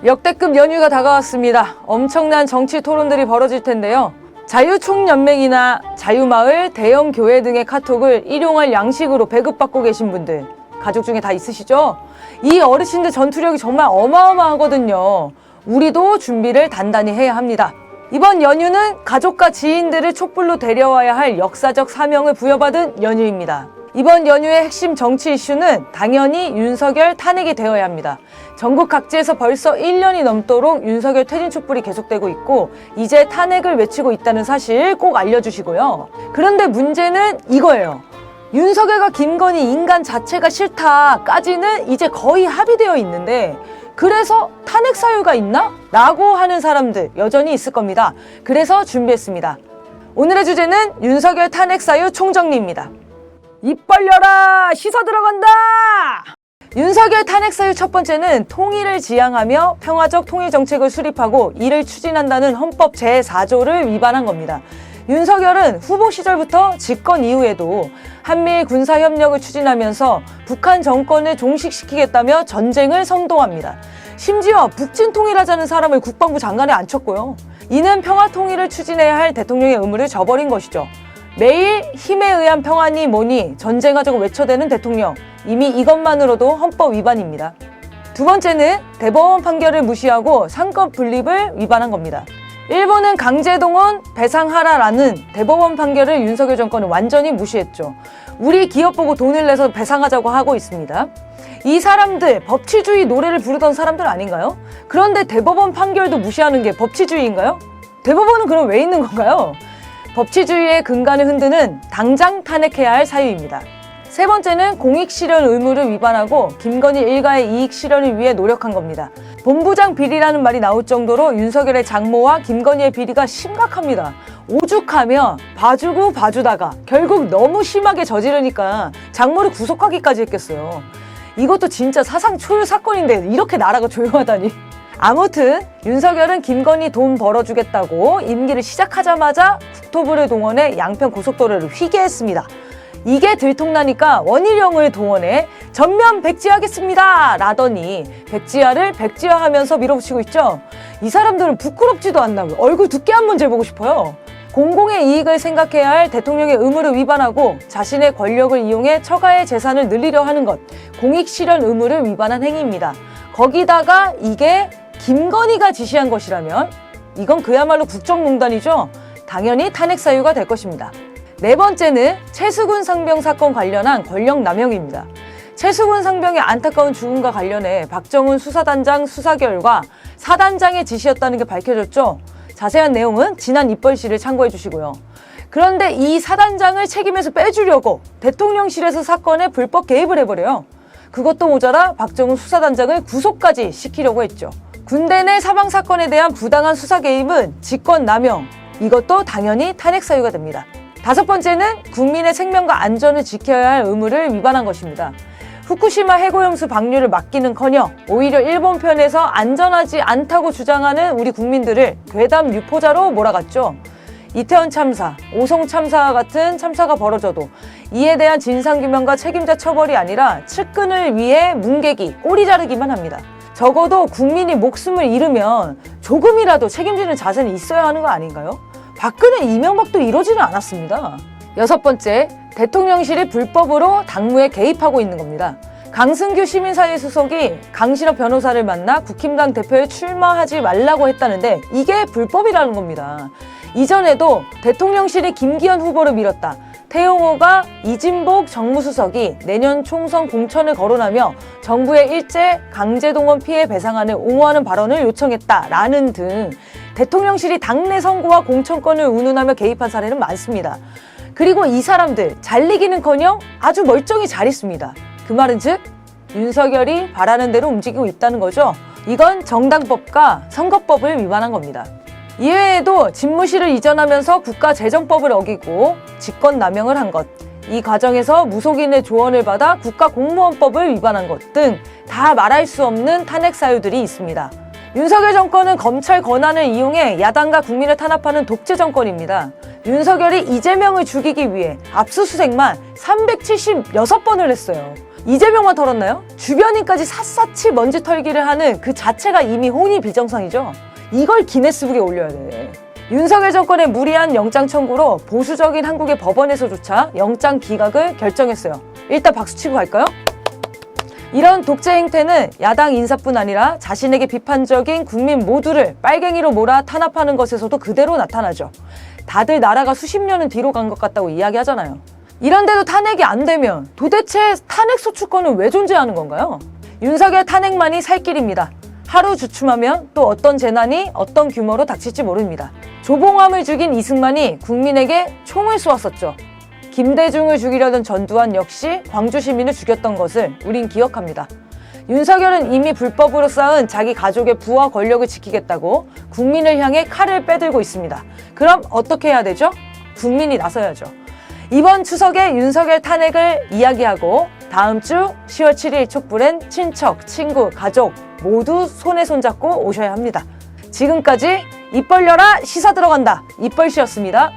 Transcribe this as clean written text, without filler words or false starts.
역대급 연휴가 다가왔습니다. 엄청난 정치 토론들이 벌어질 텐데요. 자유총연맹이나 자유마을, 대형교회 등의 카톡을 일용할 양식으로 배급받고 계신 분들 가족 중에 다 있으시죠? 이 어르신들 전투력이 정말 어마어마하거든요. 우리도 준비를 단단히 해야 합니다. 이번 연휴는 가족과 지인들을 촛불로 데려와야 할 역사적 사명을 부여받은 연휴입니다. 이번 연휴의 핵심 정치 이슈는 당연히 윤석열 탄핵이 되어야 합니다. 전국 각지에서 벌써 1년이 넘도록 윤석열 퇴진 촛불이 계속되고 있고 이제 탄핵을 외치고 있다는 사실 꼭 알려주시고요. 그런데 문제는 이거예요. 윤석열과 김건희 인간 자체가 싫다까지는 이제 거의 합의되어 있는데 그래서 탄핵 사유가 있나? 라고 하는 사람들 여전히 있을 겁니다. 그래서 준비했습니다. 오늘의 주제는 윤석열 탄핵 사유 총정리입니다. 입 벌려라! 씻어 들어간다! 윤석열 탄핵 사유 첫 번째는 통일을 지향하며 평화적 통일 정책을 수립하고 이를 추진한다는 헌법 제4조를 위반한 겁니다. 윤석열은 후보 시절부터 집권 이후에도 한미일 군사협력을 추진하면서 북한 정권을 종식시키겠다며 전쟁을 선동합니다. 심지어 북진 통일하자는 사람을 국방부 장관에 앉혔고요. 이는 평화 통일을 추진해야 할 대통령의 의무를 저버린 것이죠. 매일 힘에 의한 평화니 뭐니 전쟁하자고 외쳐대는 대통령, 이미 이것만으로도 헌법 위반입니다. 두 번째는 대법원 판결을 무시하고 상권 분립을 위반한 겁니다. 일본은 강제동원 배상하라라는 대법원 판결을 윤석열 정권은 완전히 무시했죠. 우리 기업 보고 돈을 내서 배상하자고 하고 있습니다. 이 사람들 법치주의 노래를 부르던 사람들 아닌가요? 그런데 대법원 판결도 무시하는 게 법치주의인가요? 대법원은 그럼 왜 있는 건가요? 법치주의의 근간을 흔드는 당장 탄핵해야 할 사유입니다. 세 번째는 공익실현 의무를 위반하고 김건희 일가의 이익 실현을 위해 노력한 겁니다. 본부장 비리라는 말이 나올 정도로 윤석열의 장모와 김건희의 비리가 심각합니다. 오죽하면 봐주고 봐주다가 결국 너무 심하게 저지르니까 장모를 구속하기까지 했겠어요. 이것도 진짜 사상 초유 사건인데 이렇게 나라가 조용하다니. 아무튼 윤석열은 김건희 돈 벌어주겠다고 임기를 시작하자마자 국토부를 동원해 양평 고속도로를 휘게했습니다. 이게 들통나니까 원희룡을 동원해 전면 백지화하겠습니다 라더니 백지화를 백지화하면서 밀어붙이고 있죠. 이 사람들은 부끄럽지도 않나요? 얼굴 두께 한번 재보고 싶어요. 공공의 이익을 생각해야 할 대통령의 의무를 위반하고 자신의 권력을 이용해 처가의 재산을 늘리려 하는 것, 공익실현 의무를 위반한 행위입니다. 거기다가 이게 김건희가 지시한 것이라면 이건 그야말로 국정농단이죠. 당연히 탄핵 사유가 될 것입니다. 네 번째는 최수근 상병 사건 관련한 권력남용입니다. 최수근 상병의 안타까운 죽음과 관련해 박정훈 수사단장 수사 결과 사단장의 지시였다는 게 밝혀졌죠. 자세한 내용은 지난 입벌실을 참고해 주시고요. 그런데 이 사단장을 책임에서 빼주려고 대통령실에서 사건에 불법 개입을 해버려요. 그것도 모자라 박정훈 수사단장을 구속까지 시키려고 했죠. 군대 내 사망 사건에 대한 부당한 수사 개입은 직권남용, 이것도 당연히 탄핵 사유가 됩니다. 다섯 번째는 국민의 생명과 안전을 지켜야 할 의무를 위반한 것입니다. 후쿠시마 해고염수 방류를 막기는커녕 오히려 일본 편에서 안전하지 않다고 주장하는 우리 국민들을 괴담 유포자로 몰아갔죠. 이태원 참사, 오송 참사와 같은 참사가 벌어져도 이에 대한 진상규명과 책임자 처벌이 아니라 측근을 위해 뭉개기, 꼬리 자르기만 합니다. 적어도 국민이 목숨을 잃으면 조금이라도 책임지는 자세는 있어야 하는 거 아닌가요? 박근혜, 이명박도 이러지는 않았습니다. 여섯 번째, 대통령실이 불법으로 당무에 개입하고 있는 겁니다. 강승규 시민사회 수석이 강신업 변호사를 만나 국힘당 대표에 출마하지 말라고 했다는데 이게 불법이라는 겁니다. 이전에도 대통령실이 김기현 후보를 밀었다. 태용호가 이진복 정무수석이 내년 총선 공천을 거론하며 정부의 일제 강제동원 피해 배상안을 옹호하는 발언을 요청했다라는 등 대통령실이 당내 선거와 공천권을 운운하며 개입한 사례는 많습니다. 그리고 이 사람들 잘리기는커녕 아주 멀쩡히 잘 있습니다. 그 말은 즉 윤석열이 바라는 대로 움직이고 있다는 거죠. 이건 정당법과 선거법을 위반한 겁니다. 이외에도 집무실을 이전하면서 국가재정법을 어기고 직권남용을 한 것, 이 과정에서 무속인의 조언을 받아 국가공무원법을 위반한 것 등 다 말할 수 없는 탄핵 사유들이 있습니다. 윤석열 정권은 검찰 권한을 이용해 야당과 국민을 탄압하는 독재 정권입니다. 윤석열이 이재명을 죽이기 위해 압수수색만 376번을 했어요. 이재명만 털었나요? 주변인까지 샅샅이 먼지 털기를 하는 그 자체가 이미 혼이 비정상이죠. 이걸 기네스북에 올려야 돼. 윤석열 정권의 무리한 영장 청구로 보수적인 한국의 법원에서조차 영장 기각을 결정했어요. 일단 박수치고 갈까요? 이런 독재 행태는 야당 인사뿐 아니라 자신에게 비판적인 국민 모두를 빨갱이로 몰아 탄압하는 것에서도 그대로 나타나죠. 다들 나라가 수십 년은 뒤로 간 것 같다고 이야기하잖아요. 이런데도 탄핵이 안 되면 도대체 탄핵 소추권은 왜 존재하는 건가요? 윤석열 탄핵만이 살 길입니다. 하루 주춤하면 또 어떤 재난이 어떤 규모로 닥칠지 모릅니다. 조봉암을 죽인 이승만이 국민에게 총을 쏘았었죠. 김대중을 죽이려던 전두환 역시 광주 시민을 죽였던 것을 우린 기억합니다. 윤석열은 이미 불법으로 쌓은 자기 가족의 부와 권력을 지키겠다고 국민을 향해 칼을 빼들고 있습니다. 그럼 어떻게 해야 되죠? 국민이 나서야죠. 이번 추석에 윤석열 탄핵을 이야기하고 다음 주 10월 7일 촛불엔 친척, 친구, 가족 모두 손에 손잡고 오셔야 합니다. 지금까지 입 벌려라 시사 들어간다. 입벌씨였습니다.